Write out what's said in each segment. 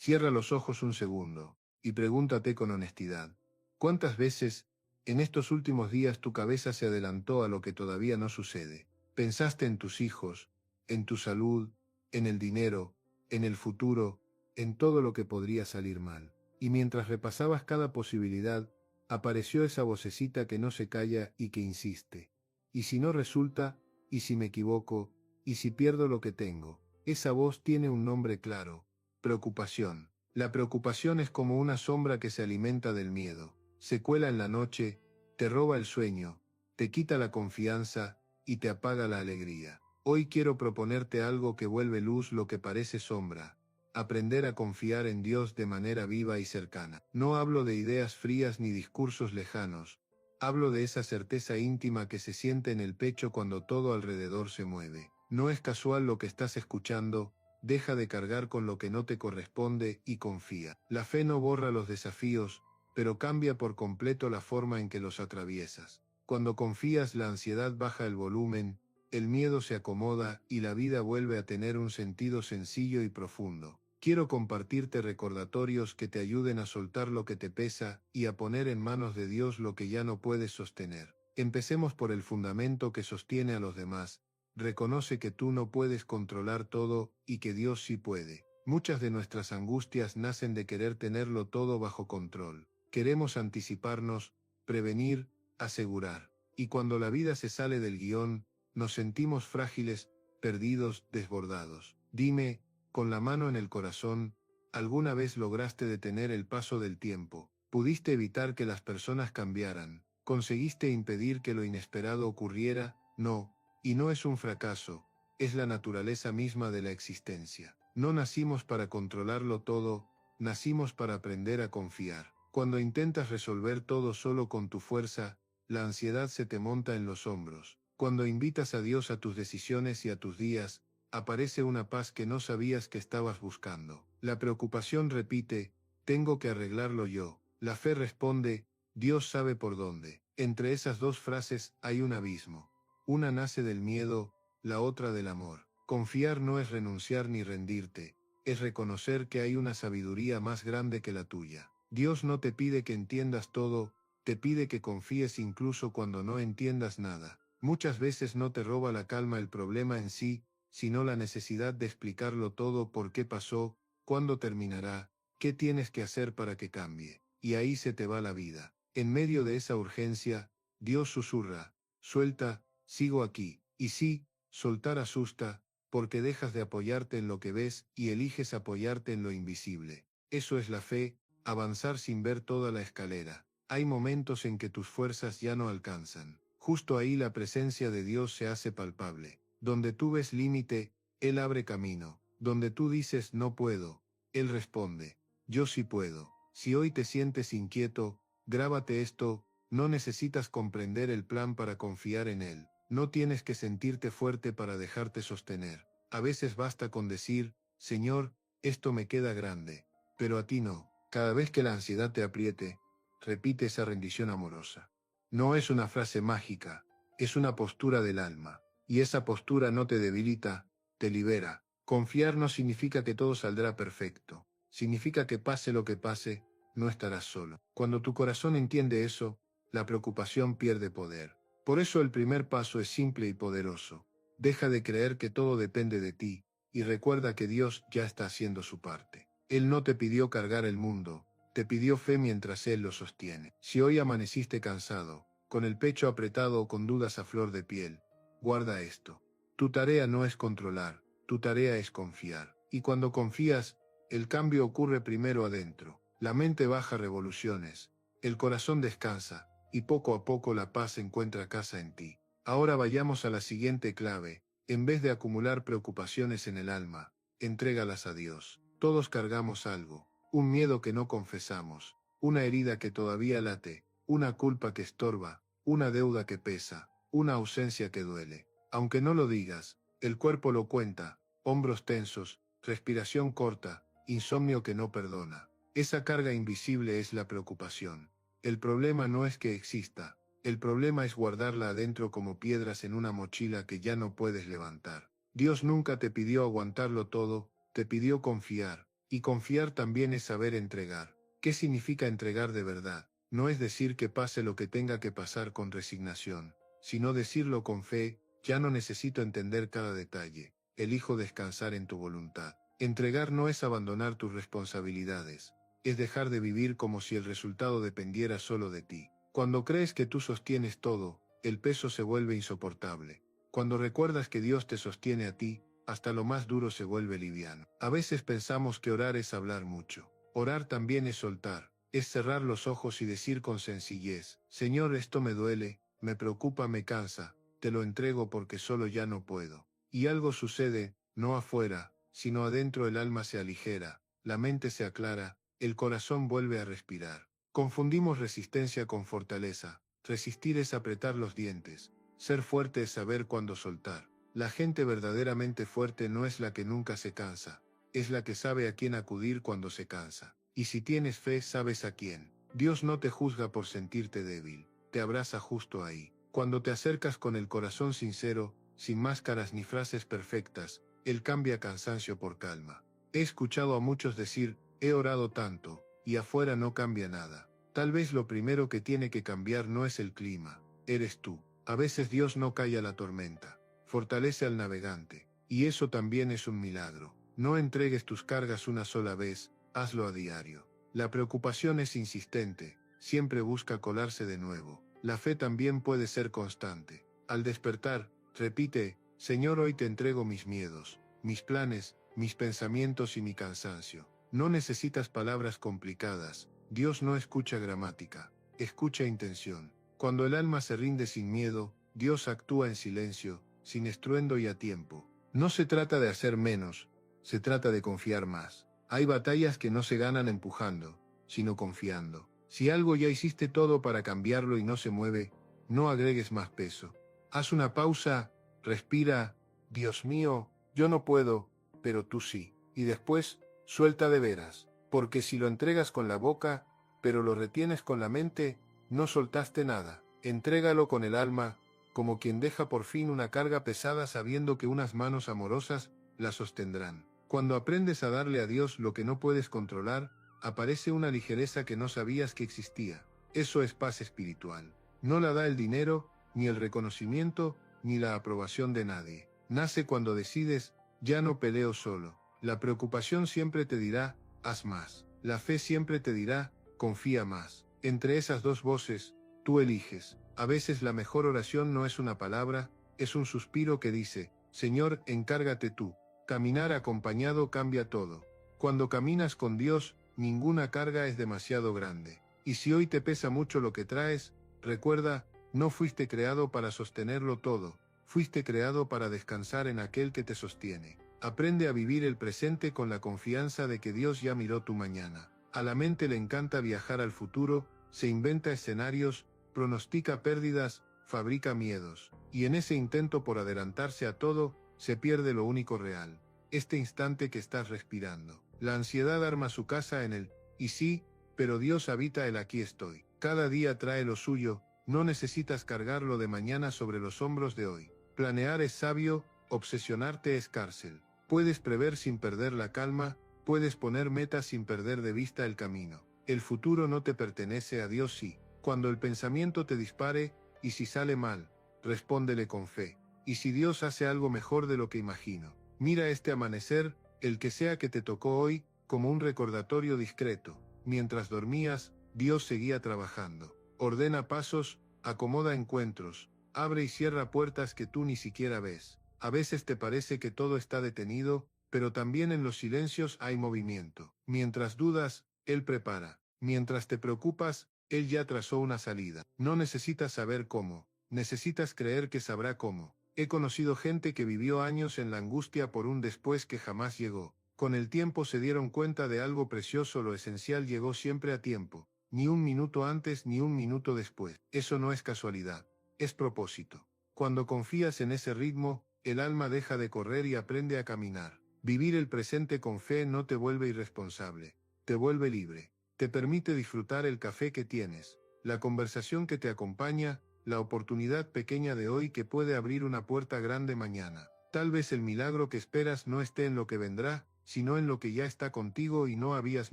Cierra los ojos un segundo y pregúntate con honestidad, ¿cuántas veces en estos últimos días tu cabeza se adelantó a lo que todavía no sucede? Pensaste en tus hijos, en tu salud, en el dinero, en el futuro, en todo lo que podría salir mal. Y mientras repasabas cada posibilidad, apareció esa vocecita que no se calla y que insiste. ¿Y si no resulta? ¿Y si me equivoco? ¿Y si pierdo lo que tengo? Esa voz tiene un nombre claro: preocupación. La preocupación es como una sombra que se alimenta del miedo. Se cuela en la noche, te roba el sueño, te quita la confianza y te apaga la alegría. Hoy quiero proponerte algo que vuelve luz lo que parece sombra: aprender a confiar en Dios de manera viva y cercana. No hablo de ideas frías ni discursos lejanos. Hablo de esa certeza íntima que se siente en el pecho cuando todo alrededor se mueve. No es casual lo que estás escuchando. Deja de cargar con lo que no te corresponde y confía. La fe no borra los desafíos, pero cambia por completo la forma en que los atraviesas. Cuando confías, la ansiedad baja el volumen, el miedo se acomoda y la vida vuelve a tener un sentido sencillo y profundo. Quiero compartirte recordatorios que te ayuden a soltar lo que te pesa y a poner en manos de Dios lo que ya no puedes sostener. Empecemos por el fundamento que sostiene a los demás. Reconoce que tú no puedes controlar todo y que Dios sí puede. Muchas de nuestras angustias nacen de querer tenerlo todo bajo control. Queremos anticiparnos, prevenir, asegurar. Y cuando la vida se sale del guión, nos sentimos frágiles, perdidos, desbordados. Dime, con la mano en el corazón, ¿alguna vez lograste detener el paso del tiempo? ¿Pudiste evitar que las personas cambiaran? ¿Conseguiste impedir que lo inesperado ocurriera? No. Y no es un fracaso, es la naturaleza misma de la existencia. No nacimos para controlarlo todo, nacimos para aprender a confiar. Cuando intentas resolver todo solo con tu fuerza, la ansiedad se te monta en los hombros. Cuando invitas a Dios a tus decisiones y a tus días, aparece una paz que no sabías que estabas buscando. La preocupación repite: tengo que arreglarlo yo. La fe responde: Dios sabe por dónde. Entre esas dos frases hay un abismo. Una nace del miedo, la otra del amor. Confiar no es renunciar ni rendirte, es reconocer que hay una sabiduría más grande que la tuya. Dios no te pide que entiendas todo, te pide que confíes incluso cuando no entiendas nada. Muchas veces no te roba la calma el problema en sí, sino la necesidad de explicarlo todo: por qué pasó, cuándo terminará, qué tienes que hacer para que cambie. Y ahí se te va la vida. En medio de esa urgencia, Dios susurra: suelta, sigo aquí. Y sí, soltar asusta, porque dejas de apoyarte en lo que ves y eliges apoyarte en lo invisible. Eso es la fe, avanzar sin ver toda la escalera. Hay momentos en que tus fuerzas ya no alcanzan. Justo ahí la presencia de Dios se hace palpable. Donde tú ves límite, Él abre camino. Donde tú dices no puedo, Él responde: yo sí puedo. Si hoy te sientes inquieto, grábate esto: no necesitas comprender el plan para confiar en Él. No tienes que sentirte fuerte para dejarte sostener. A veces basta con decir: Señor, esto me queda grande, pero a ti no. Cada vez que la ansiedad te apriete, repite esa rendición amorosa. No es una frase mágica, es una postura del alma. Y esa postura no te debilita, te libera. Confiar no significa que todo saldrá perfecto. Significa que pase lo que pase, no estarás solo. Cuando tu corazón entiende eso, la preocupación pierde poder. Por eso el primer paso es simple y poderoso. Deja de creer que todo depende de ti, y recuerda que Dios ya está haciendo su parte. Él no te pidió cargar el mundo, te pidió fe mientras Él lo sostiene. Si hoy amaneciste cansado, con el pecho apretado o con dudas a flor de piel, guarda esto: tu tarea no es controlar, tu tarea es confiar. Y cuando confías, el cambio ocurre primero adentro. La mente baja revoluciones, el corazón descansa, y poco a poco la paz encuentra casa en ti. Ahora vayamos a la siguiente clave: en vez de acumular preocupaciones en el alma, entrégalas a Dios. Todos cargamos algo: un miedo que no confesamos, una herida que todavía late, una culpa que estorba, una deuda que pesa, una ausencia que duele. Aunque no lo digas, el cuerpo lo cuenta: hombros tensos, respiración corta, insomnio que no perdona. Esa carga invisible es la preocupación. El problema no es que exista, el problema es guardarla adentro como piedras en una mochila que ya no puedes levantar. Dios nunca te pidió aguantarlo todo, te pidió confiar. Y confiar también es saber entregar. ¿Qué significa entregar de verdad? No es decir que pase lo que tenga que pasar con resignación, sino decirlo con fe: ya no necesito entender cada detalle, elijo descansar en tu voluntad. Entregar no es abandonar tus responsabilidades, es dejar de vivir como si el resultado dependiera solo de ti. Cuando crees que tú sostienes todo, el peso se vuelve insoportable. Cuando recuerdas que Dios te sostiene a ti, hasta lo más duro se vuelve liviano. A veces pensamos que orar es hablar mucho. Orar también es soltar, es cerrar los ojos y decir con sencillez: Señor, esto me duele, me preocupa, me cansa, te lo entrego porque solo ya no puedo. Y algo sucede, no afuera, sino adentro. El alma se aligera, la mente se aclara, el corazón vuelve a respirar. Confundimos resistencia con fortaleza. Resistir es apretar los dientes. Ser fuerte es saber cuándo soltar. La gente verdaderamente fuerte no es la que nunca se cansa, es la que sabe a quién acudir cuando se cansa. Y si tienes fe, sabes a quién. Dios no te juzga por sentirte débil, te abraza justo ahí. Cuando te acercas con el corazón sincero, sin máscaras ni frases perfectas, Él cambia cansancio por calma. He escuchado a muchos decir: he orado tanto, y afuera no cambia nada. Tal vez lo primero que tiene que cambiar no es el clima, eres tú. A veces Dios no calla la tormenta, fortalece al navegante, y eso también es un milagro. No entregues tus cargas una sola vez, hazlo a diario. La preocupación es insistente, siempre busca colarse de nuevo. La fe también puede ser constante. Al despertar, repite: Señor, hoy te entrego mis miedos, mis planes, mis pensamientos y mi cansancio. No necesitas palabras complicadas, Dios no escucha gramática, escucha intención. Cuando el alma se rinde sin miedo, Dios actúa en silencio, sin estruendo y a tiempo. No se trata de hacer menos, se trata de confiar más. Hay batallas que no se ganan empujando, sino confiando. Si algo ya hiciste todo para cambiarlo y no se mueve, no agregues más peso. Haz una pausa, respira: Dios mío, yo no puedo, pero tú sí. Y después, suelta de veras, porque si lo entregas con la boca, pero lo retienes con la mente, no soltaste nada. Entrégalo con el alma, como quien deja por fin una carga pesada sabiendo que unas manos amorosas la sostendrán. Cuando aprendes a darle a Dios lo que no puedes controlar, aparece una ligereza que no sabías que existía. Eso es paz espiritual. No la da el dinero, ni el reconocimiento, ni la aprobación de nadie. Nace cuando decides: ya no peleo solo. La preocupación siempre te dirá: haz más. La fe siempre te dirá: confía más. Entre esas dos voces, tú eliges. A veces la mejor oración no es una palabra, es un suspiro que dice: Señor, encárgate tú. Caminar acompañado cambia todo. Cuando caminas con Dios, ninguna carga es demasiado grande. Y si hoy te pesa mucho lo que traes, recuerda: no fuiste creado para sostenerlo todo, fuiste creado para descansar en aquel que te sostiene. Aprende a vivir el presente con la confianza de que Dios ya miró tu mañana. A la mente le encanta viajar al futuro, se inventa escenarios, pronostica pérdidas, fabrica miedos, y en ese intento por adelantarse a todo, se pierde lo único real: este instante que estás respirando. La ansiedad arma su casa en el "y sí, pero Dios habita el aquí estoy". Cada día trae lo suyo, no necesitas cargarlo de mañana sobre los hombros de hoy. Planear es sabio, obsesionarte es cárcel. Puedes prever sin perder la calma, puedes poner metas sin perder de vista el camino. El futuro no te pertenece, a Dios sí. Cuando el pensamiento te dispare: ¿y si sale mal?, respóndele con fe: ¿y si Dios hace algo mejor de lo que imagino? Mira este amanecer, el que sea que te tocó hoy, como un recordatorio discreto. Mientras dormías, Dios seguía trabajando. Ordena pasos, acomoda encuentros, abre y cierra puertas que tú ni siquiera ves. A veces te parece que todo está detenido, pero también en los silencios hay movimiento. Mientras dudas, Él prepara. Mientras te preocupas, Él ya trazó una salida. No necesitas saber cómo, necesitas creer que sabrá cómo. He conocido gente que vivió años en la angustia por un después que jamás llegó. Con el tiempo se dieron cuenta de algo precioso: lo esencial llegó siempre a tiempo. Ni un minuto antes ni un minuto después. Eso no es casualidad, es propósito. Cuando confías en ese ritmo, el alma deja de correr y aprende a caminar. Vivir el presente con fe no te vuelve irresponsable, te vuelve libre. Te permite disfrutar el café que tienes, la conversación que te acompaña, la oportunidad pequeña de hoy que puede abrir una puerta grande mañana. Tal vez el milagro que esperas no esté en lo que vendrá, sino en lo que ya está contigo y no habías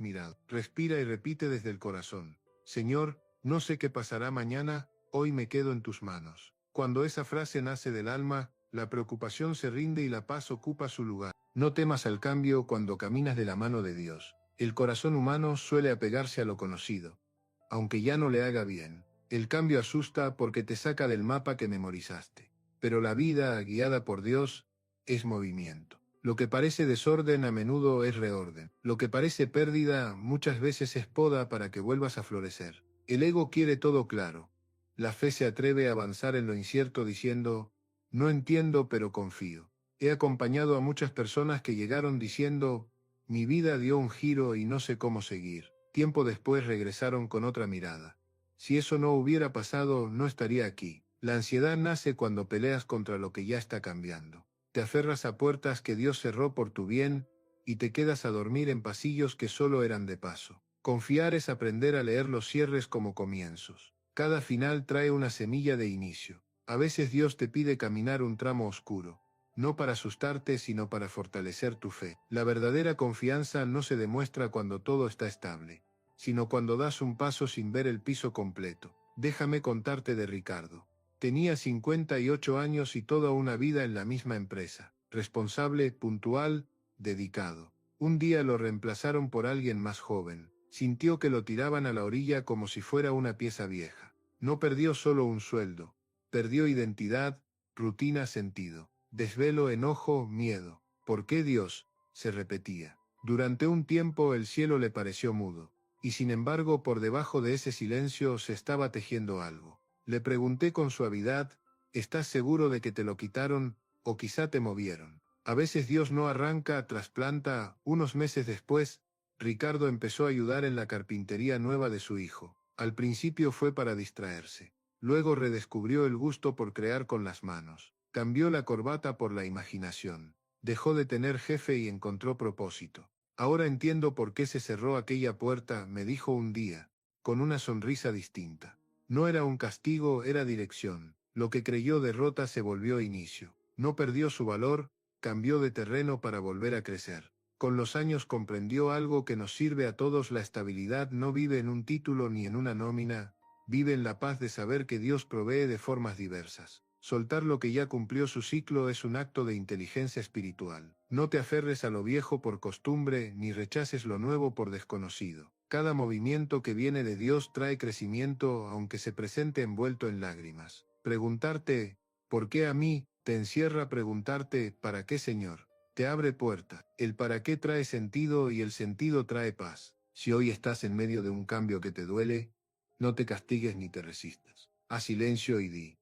mirado. Respira y repite desde el corazón: Señor, no sé qué pasará mañana, hoy me quedo en tus manos. Cuando esa frase nace del alma, la preocupación se rinde y la paz ocupa su lugar. No temas al cambio cuando caminas de la mano de Dios. El corazón humano suele apegarse a lo conocido, aunque ya no le haga bien. El cambio asusta porque te saca del mapa que memorizaste. Pero la vida, guiada por Dios, es movimiento. Lo que parece desorden a menudo es reorden. Lo que parece pérdida muchas veces es poda para que vuelvas a florecer. El ego quiere todo claro. La fe se atreve a avanzar en lo incierto diciendo: no entiendo pero confío. He acompañado a muchas personas que llegaron diciendo: mi vida dio un giro y no sé cómo seguir. Tiempo después regresaron con otra mirada. Si eso no hubiera pasado, no estaría aquí. La ansiedad nace cuando peleas contra lo que ya está cambiando. Te aferras a puertas que Dios cerró por tu bien, y te quedas a dormir en pasillos que solo eran de paso. Confiar es aprender a leer los cierres como comienzos. Cada final trae una semilla de inicio. A veces Dios te pide caminar un tramo oscuro, no para asustarte, sino para fortalecer tu fe. La verdadera confianza no se demuestra cuando todo está estable, sino cuando das un paso sin ver el piso completo. Déjame contarte de Ricardo. Tenía 58 años y toda una vida en la misma empresa. Responsable, puntual, dedicado. Un día lo reemplazaron por alguien más joven. Sintió que lo tiraban a la orilla como si fuera una pieza vieja. No perdió solo un sueldo. Perdió identidad, rutina, sentido. Desvelo, enojo, miedo. ¿Por qué Dios?, se repetía. Durante un tiempo el cielo le pareció mudo. Y sin embargo, por debajo de ese silencio se estaba tejiendo algo. Le pregunté con suavidad: ¿estás seguro de que te lo quitaron, o quizá te movieron? A veces Dios no arranca, trasplanta. Unos meses después, Ricardo empezó a ayudar en la carpintería nueva de su hijo. Al principio fue para distraerse. Luego redescubrió el gusto por crear con las manos. Cambió la corbata por la imaginación. Dejó de tener jefe y encontró propósito. Ahora entiendo por qué se cerró aquella puerta, me dijo un día, con una sonrisa distinta. No era un castigo, era dirección. Lo que creyó derrota se volvió inicio. No perdió su valor, cambió de terreno para volver a crecer. Con los años comprendió algo que nos sirve a todos: la estabilidad no vive en un título ni en una nómina, vive en la paz de saber que Dios provee de formas diversas. Soltar lo que ya cumplió su ciclo es un acto de inteligencia espiritual. No te aferres a lo viejo por costumbre, ni rechaces lo nuevo por desconocido. Cada movimiento que viene de Dios trae crecimiento, aunque se presente envuelto en lágrimas. Preguntarte, ¿por qué a mí?, te encierra. Preguntarte, ¿para qué, Señor?, te abre puerta. El para qué trae sentido y el sentido trae paz. Si hoy estás en medio de un cambio que te duele, no te castigues ni te resistas. Haz silencio y di: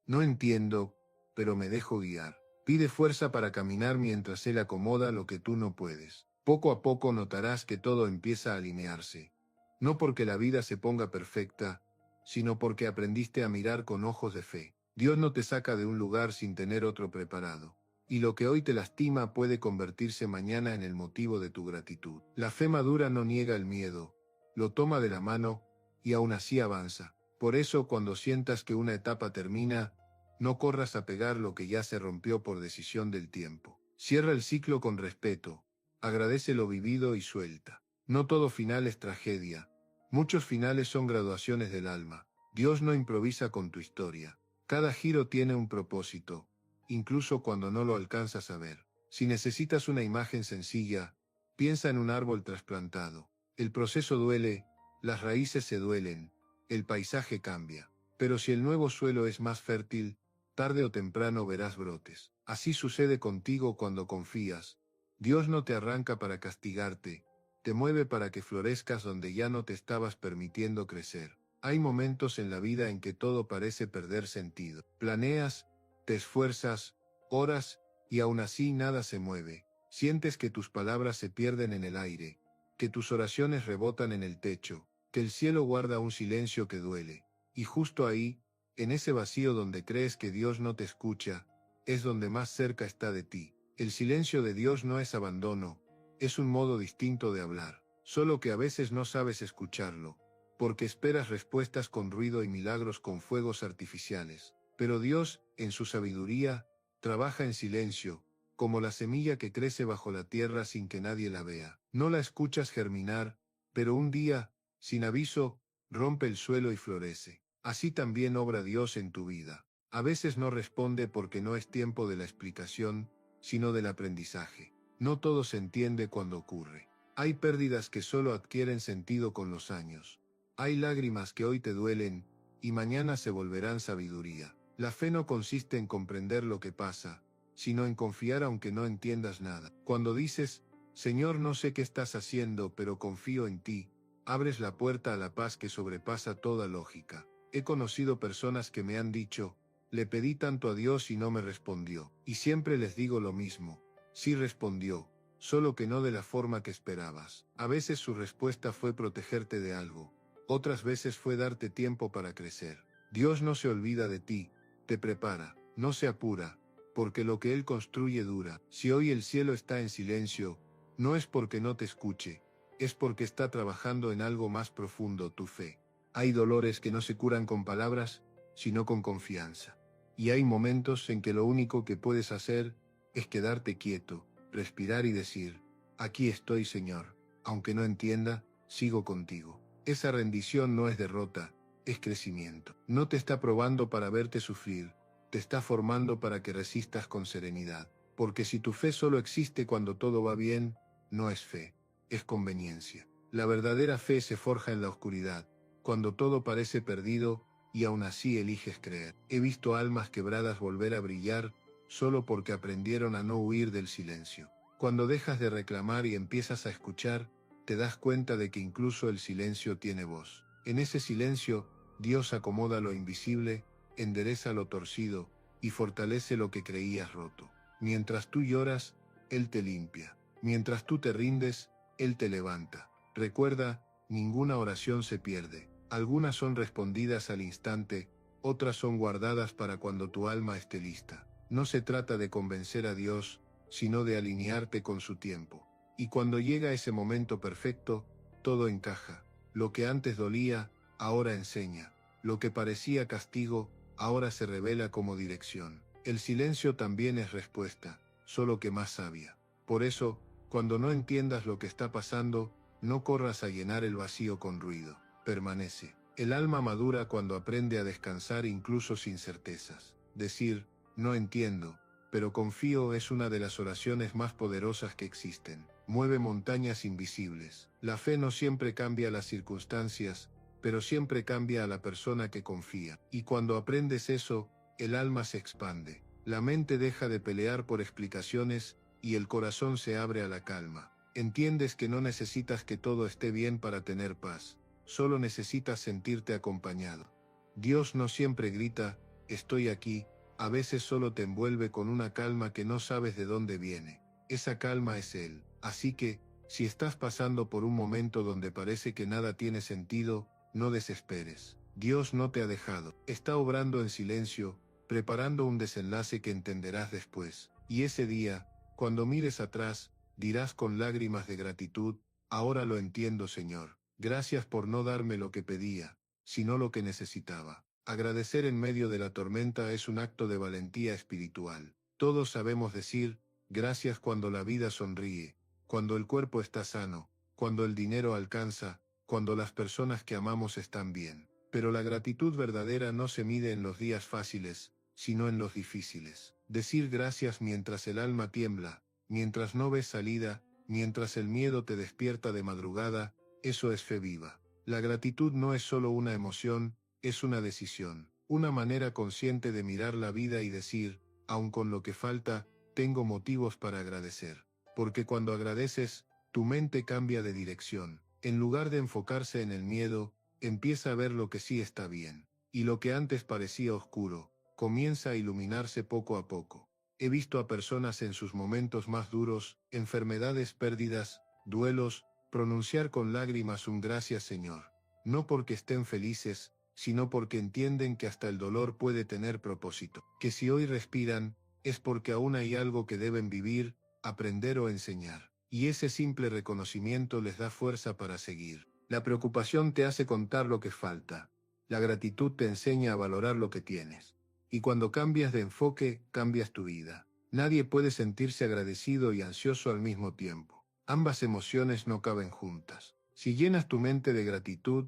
no entiendo, pero me dejo guiar. Pide fuerza para caminar mientras Él acomoda lo que tú no puedes. Poco a poco notarás que todo empieza a alinearse. No porque la vida se ponga perfecta, sino porque aprendiste a mirar con ojos de fe. Dios no te saca de un lugar sin tener otro preparado. Y lo que hoy te lastima puede convertirse mañana en el motivo de tu gratitud. La fe madura no niega el miedo, lo toma de la mano, y aún así avanza. Por eso, cuando sientas que una etapa termina, no corras a pegar lo que ya se rompió por decisión del tiempo. Cierra el ciclo con respeto, agradece lo vivido y suelta. No todo final es tragedia. Muchos finales son graduaciones del alma. Dios no improvisa con tu historia. Cada giro tiene un propósito, incluso cuando no lo alcanzas a ver. Si necesitas una imagen sencilla, piensa en un árbol trasplantado. El proceso duele, las raíces se duelen, el paisaje cambia. Pero si el nuevo suelo es más fértil, tarde o temprano verás brotes. Así sucede contigo cuando confías. Dios no te arranca para castigarte, te mueve para que florezcas donde ya no te estabas permitiendo crecer. Hay momentos en la vida en que todo parece perder sentido. Planeas, te esfuerzas, oras, y aún así nada se mueve. Sientes que tus palabras se pierden en el aire, que tus oraciones rebotan en el techo, que el cielo guarda un silencio que duele. Y justo ahí, en ese vacío donde crees que Dios no te escucha, es donde más cerca está de ti. El silencio de Dios no es abandono, es un modo distinto de hablar, solo que a veces no sabes escucharlo, porque esperas respuestas con ruido y milagros con fuegos artificiales. Pero Dios, en su sabiduría, trabaja en silencio, como la semilla que crece bajo la tierra sin que nadie la vea. No la escuchas germinar, pero un día, sin aviso, rompe el suelo y florece. Así también obra Dios en tu vida. A veces no responde porque no es tiempo de la explicación, sino del aprendizaje. No todo se entiende cuando ocurre. Hay pérdidas que solo adquieren sentido con los años. Hay lágrimas que hoy te duelen, y mañana se volverán sabiduría. La fe no consiste en comprender lo que pasa, sino en confiar aunque no entiendas nada. Cuando dices, Señor, no sé qué estás haciendo, pero confío en ti, abres la puerta a la paz que sobrepasa toda lógica. He conocido personas que me han dicho, le pedí tanto a Dios y no me respondió. Y siempre les digo lo mismo, sí respondió, solo que no de la forma que esperabas. A veces su respuesta fue protegerte de algo, otras veces fue darte tiempo para crecer. Dios no se olvida de ti, te prepara, no se apura, porque lo que Él construye dura. Si hoy el cielo está en silencio, no es porque no te escuche, es porque está trabajando en algo más profundo, tu fe. Hay dolores que no se curan con palabras, sino con confianza. Y hay momentos en que lo único que puedes hacer es quedarte quieto, respirar y decir, aquí estoy, Señor, aunque no entienda, sigo contigo. Esa rendición no es derrota, es crecimiento. No te está probando para verte sufrir, te está formando para que resistas con serenidad. Porque si tu fe solo existe cuando todo va bien, no es fe, es conveniencia. La verdadera fe se forja en la oscuridad, cuando todo parece perdido, y aún así eliges creer. He visto almas quebradas volver a brillar, solo porque aprendieron a no huir del silencio. Cuando dejas de reclamar y empiezas a escuchar, te das cuenta de que incluso el silencio tiene voz. En ese silencio, Dios acomoda lo invisible, endereza lo torcido, y fortalece lo que creías roto. Mientras tú lloras, Él te limpia. Mientras tú te rindes, Él te levanta. Recuerda, ninguna oración se pierde. Algunas son respondidas al instante, otras son guardadas para cuando tu alma esté lista. No se trata de convencer a Dios, sino de alinearte con su tiempo. Y cuando llega ese momento perfecto, todo encaja. Lo que antes dolía, ahora enseña. Lo que parecía castigo, ahora se revela como dirección. El silencio también es respuesta, solo que más sabia. Por eso, cuando no entiendas lo que está pasando, no corras a llenar el vacío con ruido. Permanece. El alma madura cuando aprende a descansar incluso sin certezas. Decir, no entiendo, pero confío es una de las oraciones más poderosas que existen. Mueve montañas invisibles. La fe no siempre cambia las circunstancias, pero siempre cambia a la persona que confía. Y cuando aprendes eso, el alma se expande. La mente deja de pelear por explicaciones, y el corazón se abre a la calma. Entiendes que no necesitas que todo esté bien para tener paz. Solo necesitas sentirte acompañado. Dios no siempre grita, estoy aquí, a veces solo te envuelve con una calma que no sabes de dónde viene. Esa calma es Él. Así que, si estás pasando por un momento donde parece que nada tiene sentido, no desesperes. Dios no te ha dejado. Está obrando en silencio, preparando un desenlace que entenderás después. Y ese día, cuando mires atrás, dirás con lágrimas de gratitud, ahora lo entiendo, Señor. Gracias por no darme lo que pedía, sino lo que necesitaba. Agradecer en medio de la tormenta es un acto de valentía espiritual. Todos sabemos decir, gracias cuando la vida sonríe, cuando el cuerpo está sano, cuando el dinero alcanza, cuando las personas que amamos están bien. Pero la gratitud verdadera no se mide en los días fáciles, sino en los difíciles. Decir gracias mientras el alma tiembla, mientras no ves salida, mientras el miedo te despierta de madrugada, eso es fe viva. La gratitud no es solo una emoción, es una decisión, una manera consciente de mirar la vida y decir, aun con lo que falta, tengo motivos para agradecer. Porque cuando agradeces, tu mente cambia de dirección. En lugar de enfocarse en el miedo, empieza a ver lo que sí está bien. Y lo que antes parecía oscuro, comienza a iluminarse poco a poco. He visto a personas en sus momentos más duros, enfermedades, pérdidas, duelos, pronunciar con lágrimas un gracias, Señor. No porque estén felices, sino porque entienden que hasta el dolor puede tener propósito. Que si hoy respiran, es porque aún hay algo que deben vivir, aprender o enseñar. Y ese simple reconocimiento les da fuerza para seguir. La preocupación te hace contar lo que falta. La gratitud te enseña a valorar lo que tienes. Y cuando cambias de enfoque, cambias tu vida. Nadie puede sentirse agradecido y ansioso al mismo tiempo. Ambas emociones no caben juntas. Si llenas tu mente de gratitud,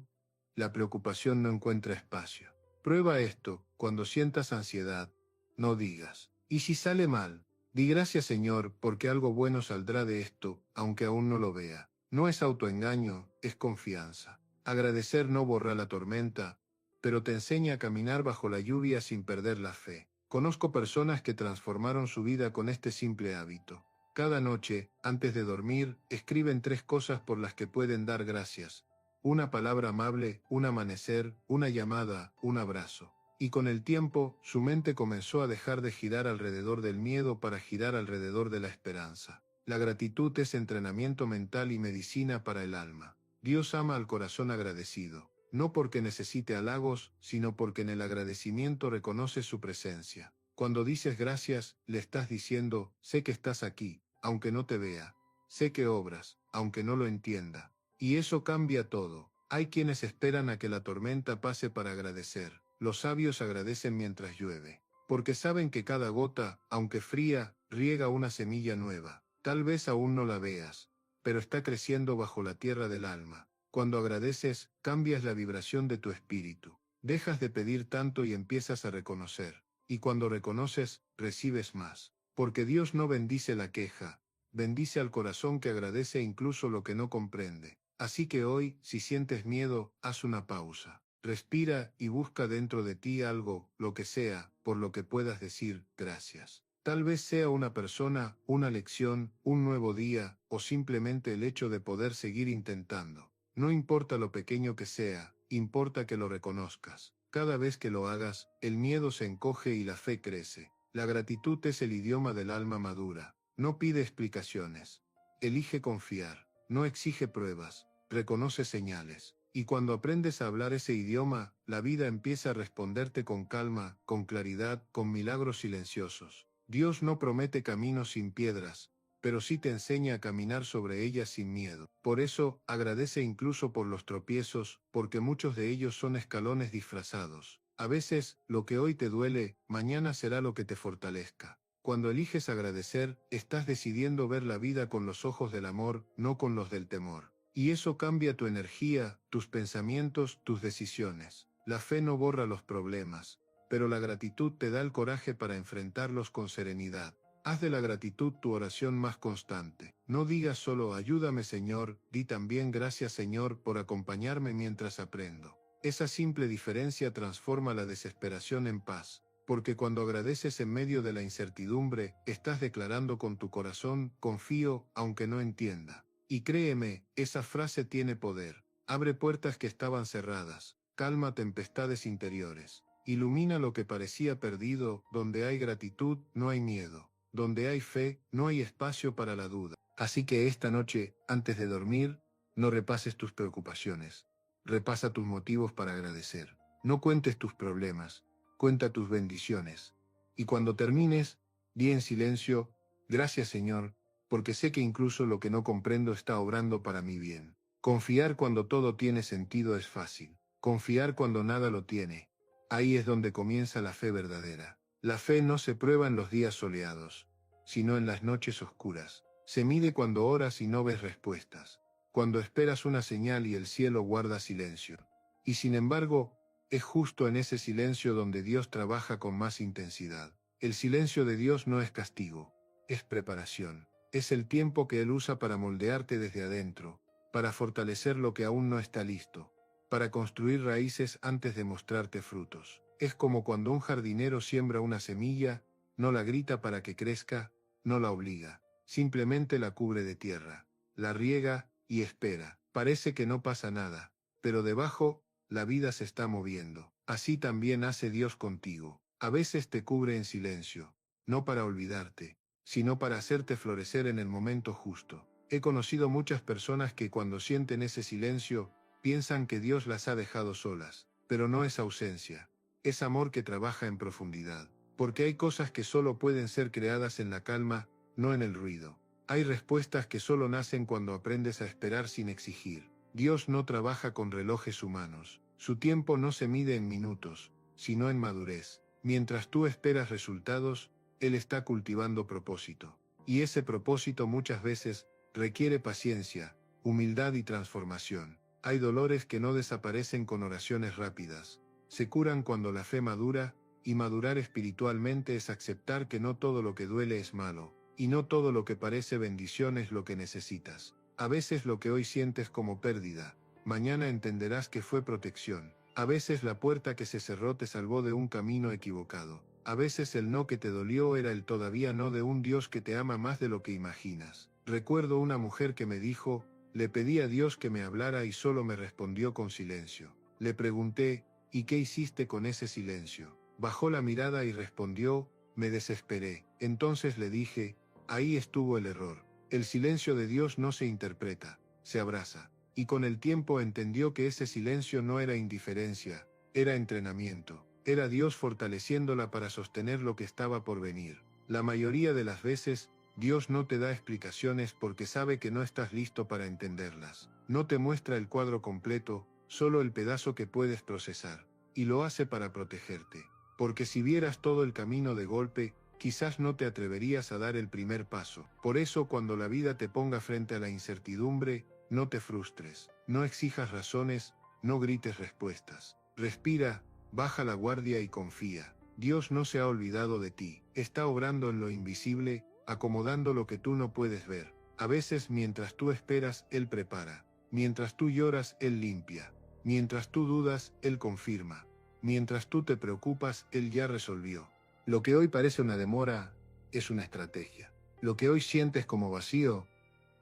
la preocupación no encuentra espacio. Prueba esto: cuando sientas ansiedad, no digas, ¿y si sale mal? Di gracias, Señor, porque algo bueno saldrá de esto, aunque aún no lo vea. No es autoengaño, es confianza. Agradecer no borra la tormenta, pero te enseña a caminar bajo la lluvia sin perder la fe. Conozco personas que transformaron su vida con este simple hábito. Cada noche, antes de dormir, escriben 3 cosas por las que pueden dar gracias: una palabra amable, un amanecer, una llamada, un abrazo. Y con el tiempo, su mente comenzó a dejar de girar alrededor del miedo para girar alrededor de la esperanza. La gratitud es entrenamiento mental y medicina para el alma. Dios ama al corazón agradecido, no porque necesite halagos, sino porque en el agradecimiento reconoce su presencia. Cuando dices gracias, le estás diciendo: sé que estás aquí, aunque no te vea. Sé que obras, aunque no lo entienda. Y eso cambia todo. Hay quienes esperan a que la tormenta pase para agradecer. Los sabios agradecen mientras llueve, porque saben que cada gota, aunque fría, riega una semilla nueva. Tal vez aún no la veas, pero está creciendo bajo la tierra del alma. Cuando agradeces, cambias la vibración de tu espíritu. Dejas de pedir tanto y empiezas a reconocer. Y cuando reconoces, recibes más. Porque Dios no bendice la queja, bendice al corazón que agradece incluso lo que no comprende. Así que hoy, si sientes miedo, haz una pausa. Respira y busca dentro de ti algo, lo que sea, por lo que puedas decir gracias. Tal vez sea una persona, una lección, un nuevo día, o simplemente el hecho de poder seguir intentando. No importa lo pequeño que sea, importa que lo reconozcas. Cada vez que lo hagas, el miedo se encoge y la fe crece. La gratitud es el idioma del alma madura. No pide explicaciones. Elige confiar. No exige pruebas. Reconoce señales. Y cuando aprendes a hablar ese idioma, la vida empieza a responderte con calma, con claridad, con milagros silenciosos. Dios no promete caminos sin piedras, pero sí te enseña a caminar sobre ellas sin miedo. Por eso, agradece incluso por los tropiezos, porque muchos de ellos son escalones disfrazados. A veces, lo que hoy te duele, mañana será lo que te fortalezca. Cuando eliges agradecer, estás decidiendo ver la vida con los ojos del amor, no con los del temor. Y eso cambia tu energía, tus pensamientos, tus decisiones. La fe no borra los problemas, pero la gratitud te da el coraje para enfrentarlos con serenidad. Haz de la gratitud tu oración más constante. No digas solo ayúdame, Señor, di también gracias, Señor, por acompañarme mientras aprendo. Esa simple diferencia transforma la desesperación en paz, porque cuando agradeces en medio de la incertidumbre, estás declarando con tu corazón: confío, aunque no entienda. Y créeme, esa frase tiene poder. Abre puertas que estaban cerradas, calma tempestades interiores, ilumina lo que parecía perdido. Donde hay gratitud, no hay miedo. Donde hay fe, no hay espacio para la duda. Así que esta noche, antes de dormir, no repases tus preocupaciones. Repasa tus motivos para agradecer. No cuentes tus problemas, cuenta tus bendiciones. Y cuando termines, di en silencio: gracias, Señor, porque sé que incluso lo que no comprendo está obrando para mi bien. Confiar cuando todo tiene sentido es fácil. Confiar cuando nada lo tiene. Ahí es donde comienza la fe verdadera. La fe no se prueba en los días soleados, sino en las noches oscuras. Se mide cuando oras y no ves respuestas, cuando esperas una señal y el cielo guarda silencio. Y sin embargo, es justo en ese silencio donde Dios trabaja con más intensidad. El silencio de Dios no es castigo, es preparación. Es el tiempo que Él usa para moldearte desde adentro, para fortalecer lo que aún no está listo, para construir raíces antes de mostrarte frutos. Es como cuando un jardinero siembra una semilla, no la grita para que crezca, no la obliga, simplemente la cubre de tierra, la riega y espera. Parece que no pasa nada, pero debajo, la vida se está moviendo. Así también hace Dios contigo. A veces te cubre en silencio, no para olvidarte, sino para hacerte florecer en el momento justo. He conocido muchas personas que cuando sienten ese silencio, piensan que Dios las ha dejado solas, pero no es ausencia, es amor que trabaja en profundidad. Porque hay cosas que solo pueden ser creadas en la calma, no en el ruido. Hay respuestas que solo nacen cuando aprendes a esperar sin exigir. Dios no trabaja con relojes humanos. Su tiempo no se mide en minutos, sino en madurez. Mientras tú esperas resultados, Él está cultivando propósito. Y ese propósito muchas veces requiere paciencia, humildad y transformación. Hay dolores que no desaparecen con oraciones rápidas. Se curan cuando la fe madura, y madurar espiritualmente es aceptar que no todo lo que duele es malo, y no todo lo que parece bendición es lo que necesitas. A veces lo que hoy sientes como pérdida, mañana entenderás que fue protección. A veces la puerta que se cerró te salvó de un camino equivocado. A veces el no que te dolió era el todavía no de un Dios que te ama más de lo que imaginas. Recuerdo una mujer que me dijo, le pedí a Dios que me hablara y solo me respondió con silencio. Le pregunté, ¿y qué hiciste con ese silencio? Bajó la mirada y respondió, me desesperé. Entonces le dije, ahí estuvo el error. El silencio de Dios no se interpreta, se abraza. Y con el tiempo entendió que ese silencio no era indiferencia, era entrenamiento. Era Dios fortaleciéndola para sostener lo que estaba por venir. La mayoría de las veces, Dios no te da explicaciones porque sabe que no estás listo para entenderlas. No te muestra el cuadro completo, solo el pedazo que puedes procesar. Y lo hace para protegerte. Porque si vieras todo el camino de golpe, quizás no te atreverías a dar el primer paso. Por eso cuando la vida te ponga frente a la incertidumbre, no te frustres, no exijas razones, no grites respuestas. Respira, baja la guardia y confía. Dios no se ha olvidado de ti, está obrando en lo invisible, acomodando lo que tú no puedes ver. A veces mientras tú esperas, Él prepara. Mientras tú lloras, Él limpia. Mientras tú dudas, Él confirma. Mientras tú te preocupas, Él ya resolvió. Lo que hoy parece una demora, es una estrategia. Lo que hoy sientes como vacío,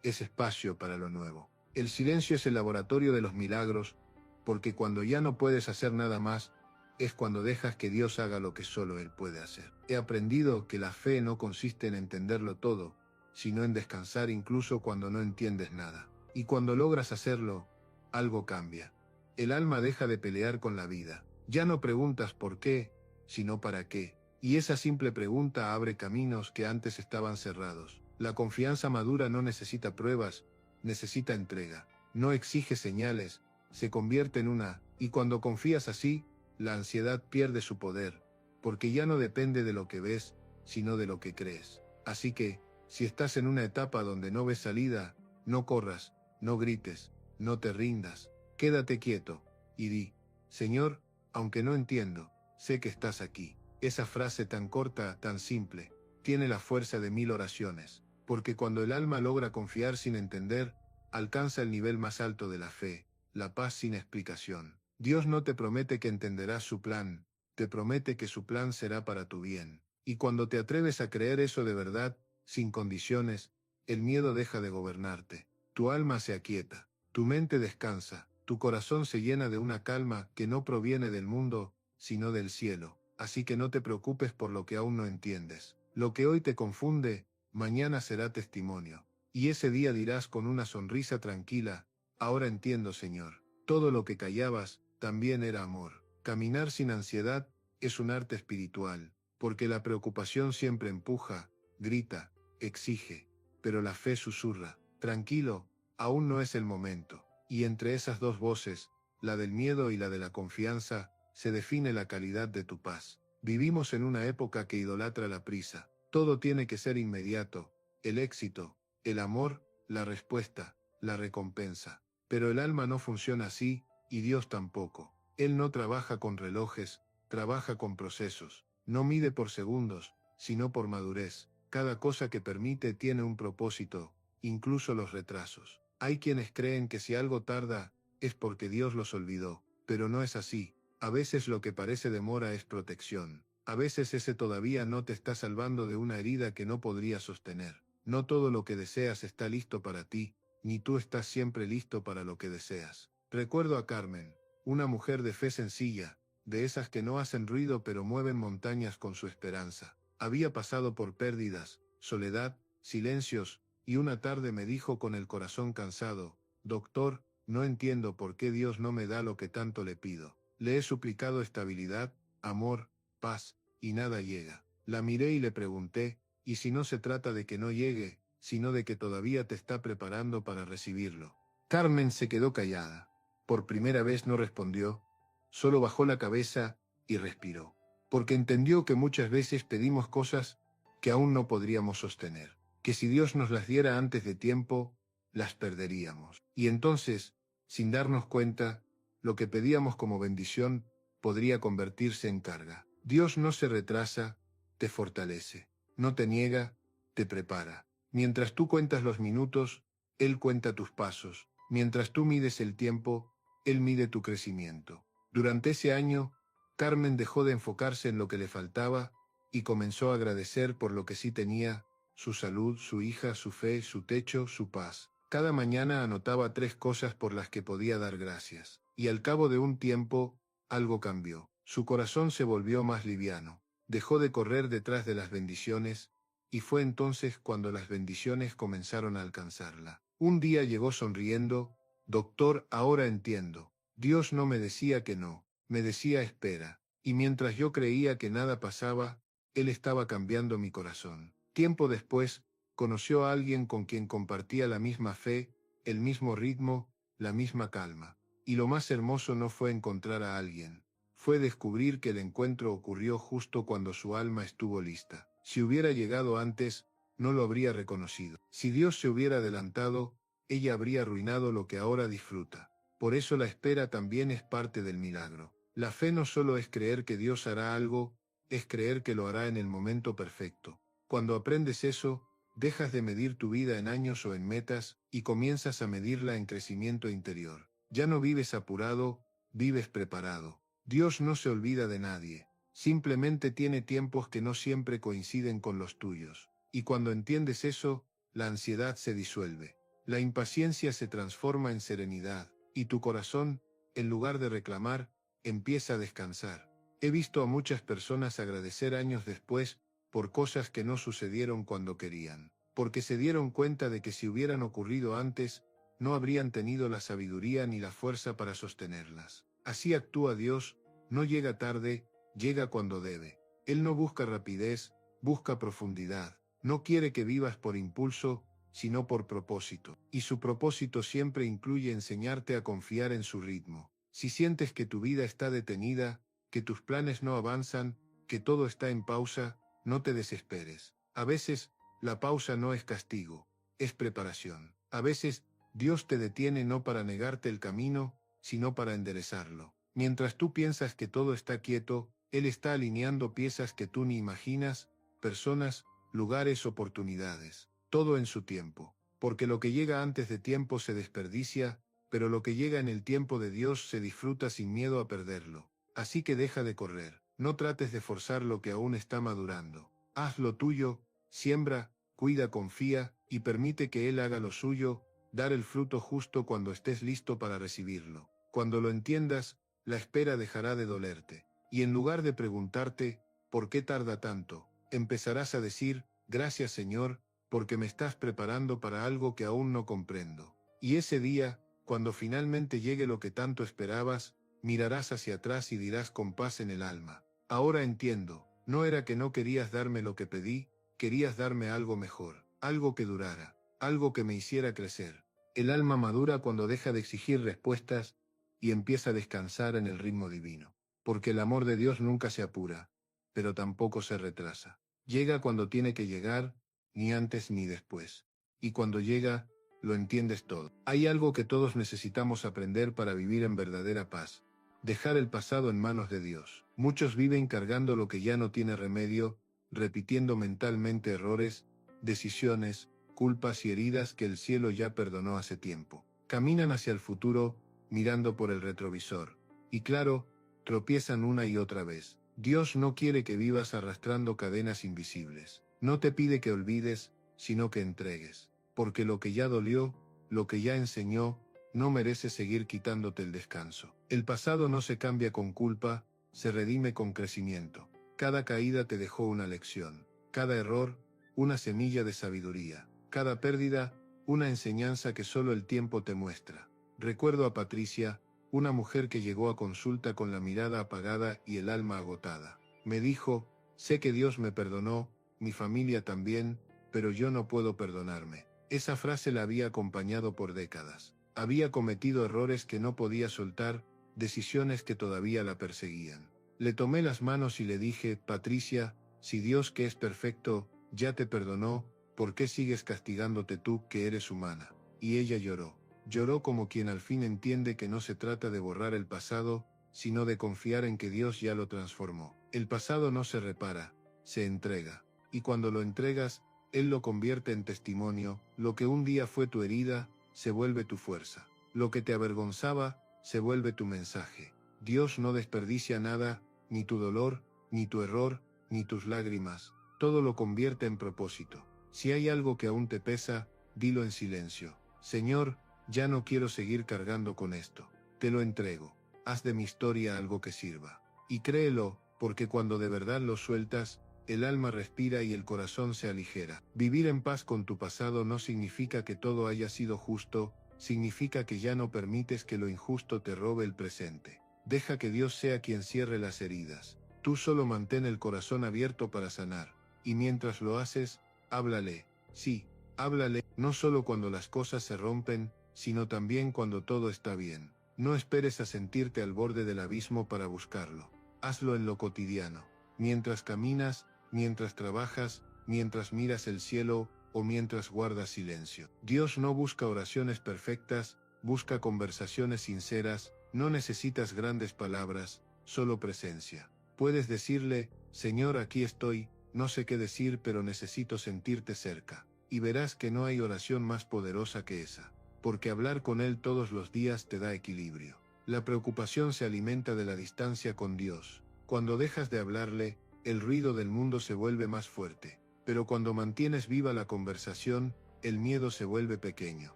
es espacio para lo nuevo. El silencio es el laboratorio de los milagros, porque cuando ya no puedes hacer nada más, es cuando dejas que Dios haga lo que solo Él puede hacer. He aprendido que la fe no consiste en entenderlo todo, sino en descansar incluso cuando no entiendes nada. Y cuando logras hacerlo, algo cambia. El alma deja de pelear con la vida. Ya no preguntas por qué, sino para qué. Y esa simple pregunta abre caminos que antes estaban cerrados. La confianza madura no necesita pruebas, necesita entrega. No exige señales, se convierte en una, y cuando confías así, la ansiedad pierde su poder, porque ya no depende de lo que ves, sino de lo que crees. Así que, si estás en una etapa donde no ves salida, no corras, no grites, no te rindas, quédate quieto, y di, Señor, aunque no entiendo, sé que estás aquí. Esa frase tan corta, tan simple, tiene la fuerza de 1000 oraciones, porque cuando el alma logra confiar sin entender, alcanza el nivel más alto de la fe, la paz sin explicación. Dios no te promete que entenderás su plan, te promete que su plan será para tu bien. Y cuando te atreves a creer eso de verdad, sin condiciones, el miedo deja de gobernarte. Tu alma se aquieta, tu mente descansa, tu corazón se llena de una calma que no proviene del mundo, sino del cielo. Así que no te preocupes por lo que aún no entiendes. Lo que hoy te confunde, mañana será testimonio. Y ese día dirás con una sonrisa tranquila, ahora entiendo, Señor. Todo lo que callabas, también era amor. Caminar sin ansiedad es un arte espiritual, porque la preocupación siempre empuja, grita, exige, pero la fe susurra, tranquilo, aún no es el momento. Y entre esas dos voces, la del miedo y la de la confianza, se define la calidad de tu paz. Vivimos en una época que idolatra la prisa. Todo tiene que ser inmediato, el éxito, el amor, la respuesta, la recompensa. Pero el alma no funciona así, y Dios tampoco. Él no trabaja con relojes, trabaja con procesos. No mide por segundos, sino por madurez. Cada cosa que permite tiene un propósito, incluso los retrasos. Hay quienes creen que si algo tarda, es porque Dios los olvidó, pero no es así. A veces lo que parece demora es protección. A veces ese todavía no te está salvando de una herida que no podrías sostener. No todo lo que deseas está listo para ti, ni tú estás siempre listo para lo que deseas. Recuerdo a Carmen, una mujer de fe sencilla, de esas que no hacen ruido pero mueven montañas con su esperanza. Había pasado por pérdidas, soledad, silencios, y una tarde me dijo con el corazón cansado, Doctor, no entiendo por qué Dios no me da lo que tanto le pido. Le he suplicado estabilidad, amor, paz, y nada llega. La miré y le pregunté, ¿y si no se trata de que no llegue, sino de que todavía te está preparando para recibirlo? Carmen se quedó callada. Por primera vez no respondió, solo bajó la cabeza y respiró. Porque entendió que muchas veces pedimos cosas que aún no podríamos sostener, que si Dios nos las diera antes de tiempo, las perderíamos. Y entonces, sin darnos cuenta, lo que pedíamos como bendición podría convertirse en carga. Dios no se retrasa, te fortalece. No te niega, te prepara. Mientras tú cuentas los minutos, Él cuenta tus pasos. Mientras tú mides el tiempo, Él mide tu crecimiento. Durante ese año, Carmen dejó de enfocarse en lo que le faltaba y comenzó a agradecer por lo que sí tenía: su salud, su hija, su fe, su techo, su paz. Cada mañana anotaba 3 cosas por las que podía dar gracias. Y al cabo de un tiempo, algo cambió. Su corazón se volvió más liviano. Dejó de correr detrás de las bendiciones, y fue entonces cuando las bendiciones comenzaron a alcanzarla. Un día llegó sonriendo: doctor, ahora entiendo. Dios no me decía que no, me decía espera. Y mientras yo creía que nada pasaba, Él estaba cambiando mi corazón. Tiempo después, conoció a alguien con quien compartía la misma fe, el mismo ritmo, la misma calma. Y lo más hermoso no fue encontrar a alguien, fue descubrir que el encuentro ocurrió justo cuando su alma estuvo lista. Si hubiera llegado antes, no lo habría reconocido. Si Dios se hubiera adelantado, ella habría arruinado lo que ahora disfruta. Por eso la espera también es parte del milagro. La fe no solo es creer que Dios hará algo, es creer que lo hará en el momento perfecto. Cuando aprendes eso, dejas de medir tu vida en años o en metas y comienzas a medirla en crecimiento interior. Ya no vives apurado, vives preparado. Dios no se olvida de nadie, simplemente tiene tiempos que no siempre coinciden con los tuyos. Y cuando entiendes eso, la ansiedad se disuelve. La impaciencia se transforma en serenidad, y tu corazón, en lugar de reclamar, empieza a descansar. He visto a muchas personas agradecer años después por cosas que no sucedieron cuando querían, porque se dieron cuenta de que si hubieran ocurrido antes, no habrían tenido la sabiduría ni la fuerza para sostenerlas. Así actúa Dios, no llega tarde, llega cuando debe. Él no busca rapidez, busca profundidad. No quiere que vivas por impulso, sino por propósito. Y su propósito siempre incluye enseñarte a confiar en su ritmo. Si sientes que tu vida está detenida, que tus planes no avanzan, que todo está en pausa, no te desesperes. A veces, la pausa no es castigo, es preparación. A veces, Dios te detiene no para negarte el camino, sino para enderezarlo. Mientras tú piensas que todo está quieto, Él está alineando piezas que tú ni imaginas, personas, lugares, oportunidades. Todo en su tiempo. Porque lo que llega antes de tiempo se desperdicia, pero lo que llega en el tiempo de Dios se disfruta sin miedo a perderlo. Así que deja de correr. No trates de forzar lo que aún está madurando. Haz lo tuyo, siembra, cuida, confía, y permite que Él haga lo suyo, dar el fruto justo cuando estés listo para recibirlo. Cuando lo entiendas, la espera dejará de dolerte. Y en lugar de preguntarte, ¿por qué tarda tanto?, empezarás a decir, gracias Señor, porque me estás preparando para algo que aún no comprendo. Y ese día, cuando finalmente llegue lo que tanto esperabas, mirarás hacia atrás y dirás con paz en el alma: ahora entiendo, no era que no querías darme lo que pedí, querías darme algo mejor, algo que durara, algo que me hiciera crecer. El alma madura cuando deja de exigir respuestas y empieza a descansar en el ritmo divino. Porque el amor de Dios nunca se apura, pero tampoco se retrasa. Llega cuando tiene que llegar, ni antes ni después. Y cuando llega, lo entiendes todo. Hay algo que todos necesitamos aprender para vivir en verdadera paz: dejar el pasado en manos de Dios. Muchos viven cargando lo que ya no tiene remedio, repitiendo mentalmente errores, decisiones, culpas y heridas que el cielo ya perdonó hace tiempo. Caminan hacia el futuro, mirando por el retrovisor. Y claro, tropiezan una y otra vez. Dios no quiere que vivas arrastrando cadenas invisibles. No te pide que olvides, sino que entregues. Porque lo que ya dolió, lo que ya enseñó, no merece seguir quitándote el descanso. El pasado no se cambia con culpa, se redime con crecimiento. Cada caída te dejó una lección. Cada error, una semilla de sabiduría. Cada pérdida, una enseñanza que solo el tiempo te muestra. Recuerdo a Patricia, una mujer que llegó a consulta con la mirada apagada y el alma agotada. Me dijo: sé que Dios me perdonó, mi familia también, pero yo no puedo perdonarme. Esa frase la había acompañado por décadas. Había cometido errores que no podía soltar, decisiones que todavía la perseguían. Le tomé las manos y le dije: Patricia, si Dios, que es perfecto, ya te perdonó, ¿por qué sigues castigándote tú que eres humana? Y ella lloró. Lloró como quien al fin entiende que no se trata de borrar el pasado, sino de confiar en que Dios ya lo transformó. El pasado no se repara, se entrega. Y cuando lo entregas, Él lo convierte en testimonio, lo que un día fue tu herida, se vuelve tu fuerza. Lo que te avergonzaba, se vuelve tu mensaje. Dios no desperdicia nada, ni tu dolor, ni tu error, ni tus lágrimas, todo lo convierte en propósito. Si hay algo que aún te pesa, dilo en silencio. Señor, ya no quiero seguir cargando con esto. Te lo entrego. Haz de mi historia algo que sirva. Y créelo, porque cuando de verdad lo sueltas, el alma respira y el corazón se aligera. Vivir en paz con tu pasado no significa que todo haya sido justo, significa que ya no permites que lo injusto te robe el presente. Deja que Dios sea quien cierre las heridas. Tú solo mantén el corazón abierto para sanar. Y mientras lo haces, háblale. Sí, háblale, no solo cuando las cosas se rompen, sino también cuando todo está bien. No esperes a sentirte al borde del abismo para buscarlo. Hazlo en lo cotidiano. Mientras caminas, mientras trabajas, mientras miras el cielo, o mientras guardas silencio. Dios no busca oraciones perfectas, busca conversaciones sinceras, no necesitas grandes palabras, solo presencia. Puedes decirle, Señor, aquí estoy, no sé qué decir pero necesito sentirte cerca. Y verás que no hay oración más poderosa que esa. Porque hablar con Él todos los días te da equilibrio. La preocupación se alimenta de la distancia con Dios. Cuando dejas de hablarle, el ruido del mundo se vuelve más fuerte. Pero cuando mantienes viva la conversación, el miedo se vuelve pequeño.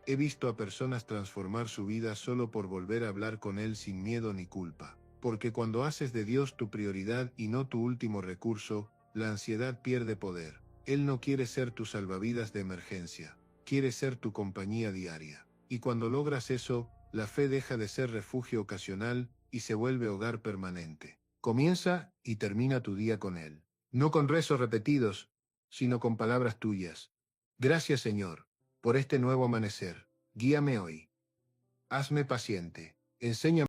He visto a personas transformar su vida solo por volver a hablar con Él sin miedo ni culpa. Porque cuando haces de Dios tu prioridad y no tu último recurso, la ansiedad pierde poder. Él no quiere ser tu salvavidas de emergencia, quiere ser tu compañía diaria. Y cuando logras eso, la fe deja de ser refugio ocasional y se vuelve hogar permanente. Comienza y termina tu día con Él. No con rezos repetidos, sino con palabras tuyas. Gracias, Señor, por este nuevo amanecer. Guíame hoy. Hazme paciente. Enséñame